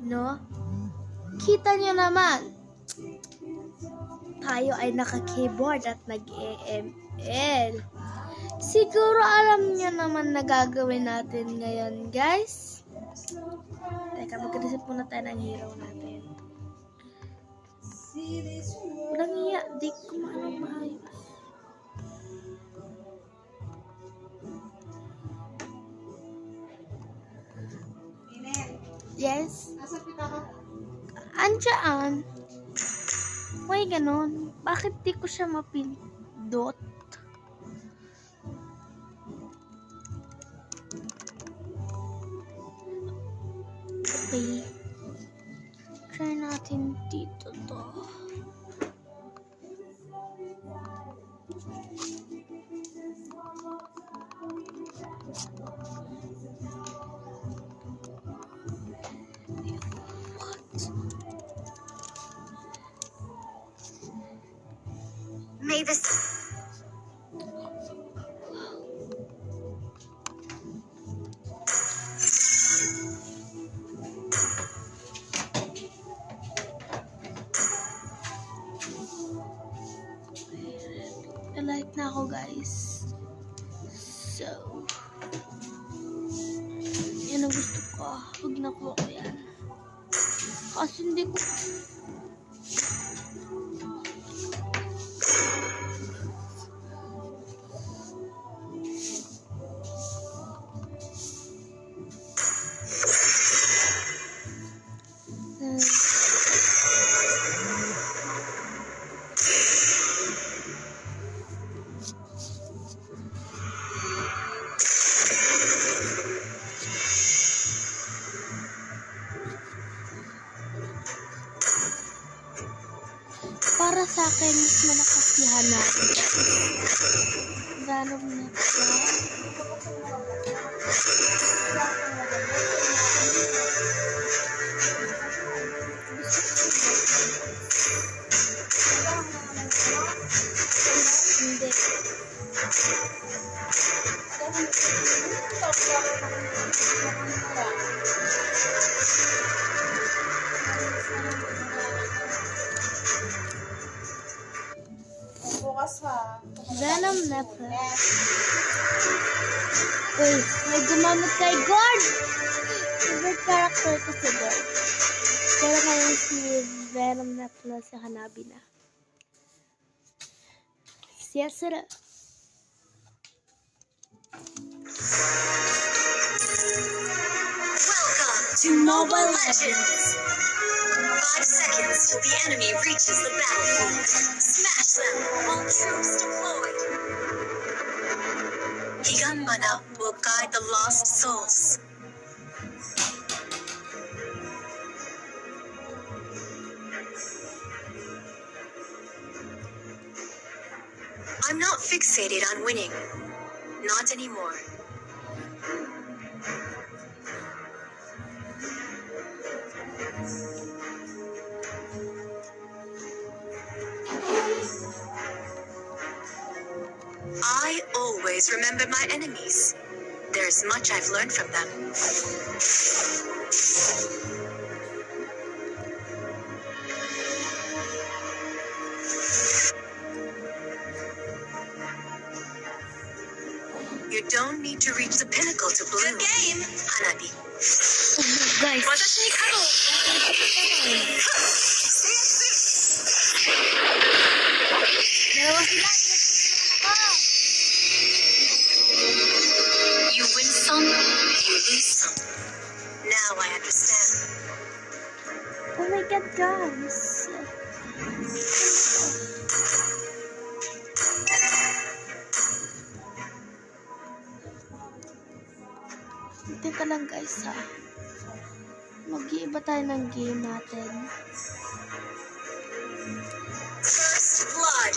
No? Kita nyo naman, tayo ay naka-keyboard at nag-AML. Siguro alam nyo naman na gagawin natin ngayon, guys. Teka, mag-reset muna tayo ng hero natin. Walang iya, di ko maayos. Yes? Andiyan. May ganon. Bakit di ko siya mapindot? Okay. Try natin dito to. May this... Like na ako, guys. So, yan ang gusto ko. Huwag nakuha ko yan. Kasi hindi ko... Para sa akin, mas malakasihan natin. Venom na siya. Hindi. Venom na pa. Uy, may gumamit kay Gord! Favorite character ko si Gord. Pero ngayon si Venom na pala si Hanabi na. Siya sila. Welcome to Mobile Legends! 5 seconds till the enemy reaches the battlefield. Smash them! All troops deployed! Higan Mana will guide the lost souls. I'm not fixated on winning. Not anymore. I always remember my enemies. There's much I've learned from them. You don't need to reach the pinnacle to bloom. Good game, Hanabi. Guys. Dalawa sila. You win some, you lose some. Now I understand. Oh my god, guys. Teka lang, guys, ha. Mag-iiba tayo ng game natin. First blood.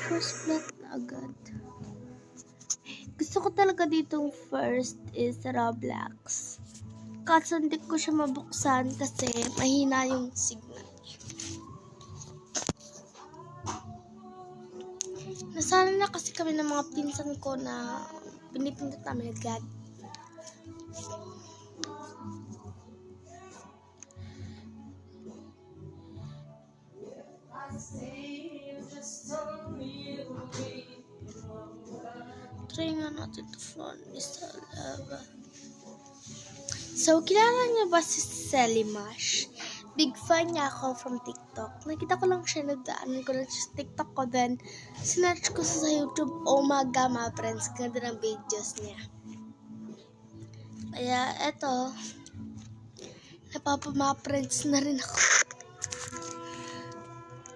First blood na agad. Gusto ko talaga ditong first is Roblox. Kaso hindi ko siya mabuksan kasi mahina yung signal. Nasana na kasi kami ng mga pinsan ko na pinipindot namin agad. Try nga natin to phone sa lava. So, kilala niyo ba si Selly Mash? Big fan niya ako from TikTok. Nakita ko lang siya, nagdaanan ko lang siya sa TikTok ko. Then, sinerch ko sa YouTube. Oh my God, mga friends. Ganda ng videos niya. Kaya, eto. Napapa friends na rin ako.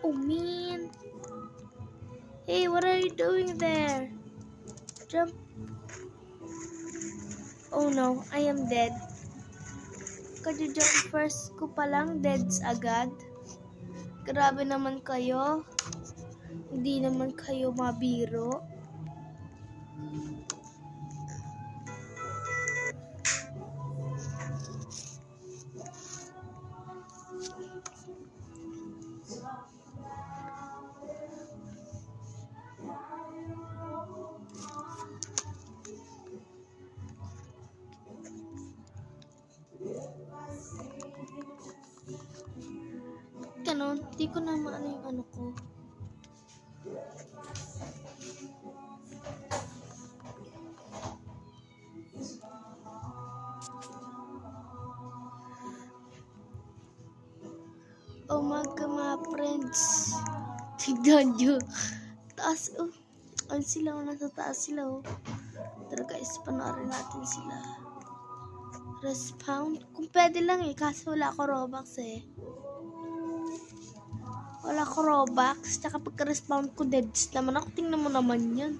Oh, man. Hey, what are you doing there? Jump. Oh no, I am dead. Kaju-jump first ko palang deads agad. Grabe naman kayo. Hindi naman kayo mabiro. Ganon, di ko na maano yung ano ko. Oh my God, mga friends. Tignan nyo. Taas, oh. Ay sila, nasa taas sila, oh. Tara guys, panoorin natin sila. Respawn. Kung pwede lang eh, kaso wala ako Robux eh. Wala ko Robux. Tsaka pagka-respawn ko, deads naman ako. Tingnan mo naman yun.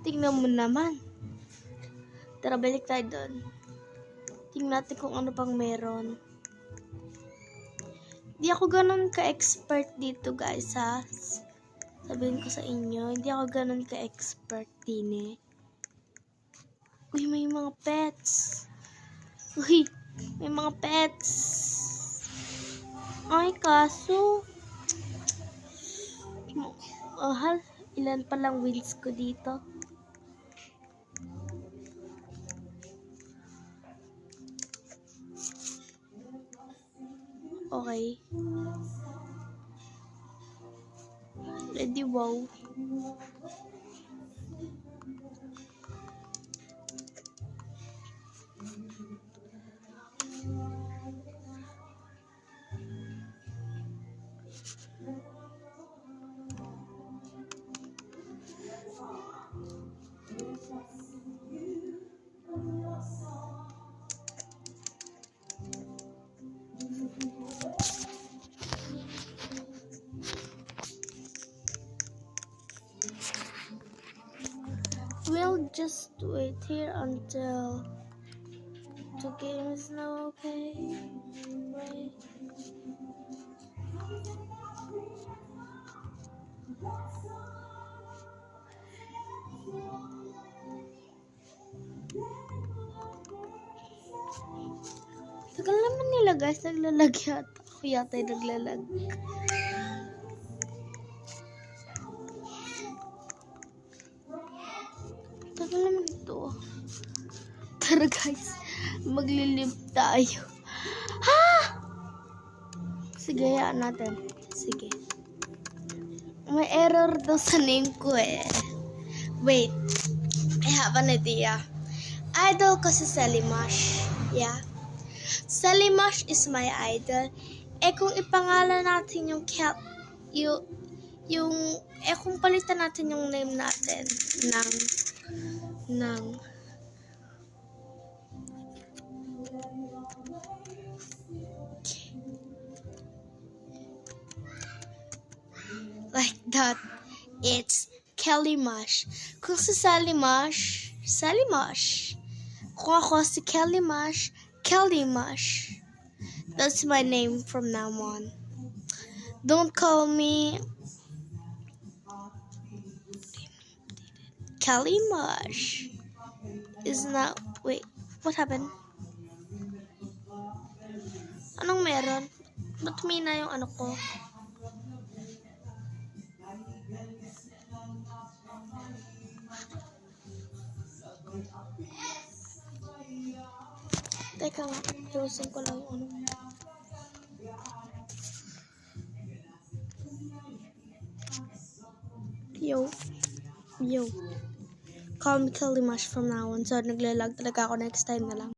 Tingnan mo naman. Tara, balik tayo doon. Tingnan natin kung ano pang meron. Hindi ako ganun ka-expert dito, guys, ha. Sabihin ko sa inyo, hindi ako ganun ka-expert din, eh. Uy, may mga pets. Uy, may mga pets. Ay, kaso mahal. Ilan pa lang wins ko dito. Okay. Ready, wow. We'll just wait here until the game is now okay. Right. Tagal naman nila guys, naglalag yata. Ako yata yung naglalag. Tagal naman ito. Tara guys, maglilib tayo. Ha! Sige, hayaan natin. Sige. May error daw sa name ko eh. Wait, I have an idea. Idol ko si Selly Mash. Yeah. Selly Mash is my idol. Eh kung ipangalan natin yung kung palitan natin yung name natin ng like that, it's Kelly Mash. Kung si Selly Mash. Kung ako si Kelly Mash. That's my name from now on. Don't call me Kelly Mash. Is not. Wait, what happened? Anong meron? Ba't mina yung ano ko? Teka nga, iusin ko lang yung ano. Yo. Yo. Call me Kelly Mash from now on. So, naglalag talaga ako next time na lang.